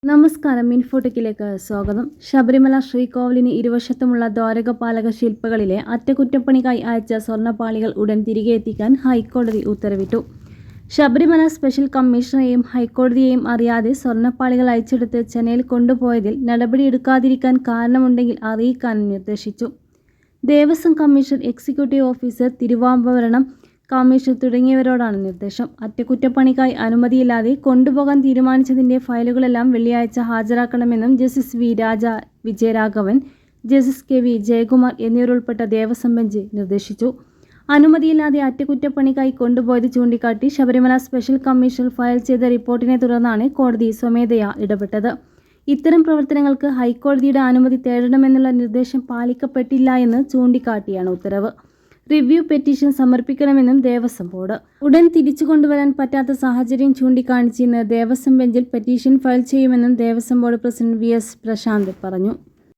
നമസ്കാരം, ഇൻഫോടെക്കിലേക്ക് സ്വാഗതം. ശബരിമല ശ്രീകോവിലിന് ഇരുവശത്തുമുള്ള ദ്വാരകപാലക ശില്പങ്ങളിലെ അറ്റകുറ്റപ്പണിക്കായി അയച്ച സ്വർണ്ണപ്പാളികൾ ഉടൻ തിരികെ എത്തിക്കാൻ ഹൈക്കോടതി ഉത്തരവിട്ടു. ശബരിമല സ്പെഷ്യൽ കമ്മീഷണറെയും ഹൈക്കോടതിയെയും അറിയാതെ സ്വർണ്ണപ്പാളികൾ അയച്ചെടുത്ത് ചെന്നൈയിൽ കൊണ്ടുപോയതിൽ നടപടിയെടുക്കാതിരിക്കാൻ കാരണമുണ്ടെങ്കിൽ അറിയിക്കാനും നിർദ്ദേശിച്ചു. Devaswom commissioner, executive officer, Thiruvabharanam commissioner തുടങ്ങിയവരോടാണ് നിർദ്ദേശം. അറ്റകുറ്റപ്പണിക്കായി അനുമതിയില്ലാതെ കൊണ്ടുപോകാൻ തീരുമാനിച്ചതിൻ്റെ ഫയലുകളെല്ലാം വെള്ളിയാഴ്ച ഹാജരാക്കണമെന്നും justice V. Vijayaraghavan, justice K. V. Jayakumar എന്നിവരുൾപ്പെട്ട ദേവസ്വം ബെഞ്ച് നിർദ്ദേശിച്ചു. അനുമതിയില്ലാതെ അറ്റകുറ്റപ്പണിക്കായി കൊണ്ടുപോയത് ചൂണ്ടിക്കാട്ടി ശബരിമല സ്പെഷ്യൽ കമ്മീഷണർ ഫയൽ ചെയ്ത റിപ്പോർട്ടിനെ തുടർന്നാണ് കോടതി സ്വമേധയാ ഇടപെട്ടത്. ഇത്തരം പ്രവർത്തനങ്ങൾക്ക് ഹൈക്കോടതിയുടെ അനുമതി തേടണമെന്നുള്ള നിർദ്ദേശം പാലിക്കപ്പെട്ടില്ല എന്ന് ചൂണ്ടിക്കാട്ടിയാണ് ഉത്തരവ്. റിവ്യൂ പെറ്റീഷൻ സമർപ്പിക്കണമെന്നും ദേവസ്വം ബോർഡ്. ഉടൻ തിരിച്ചു കൊണ്ടുവരാൻ പറ്റാത്ത സാഹചര്യം ചൂണ്ടിക്കാണിച്ച് ഇന്ന് ദേവസ്വം ബെഞ്ചിൽ പെറ്റീഷൻ ഫയൽ ചെയ്യുമെന്നും Devaswom board president V. S. Prashanth പറഞ്ഞു.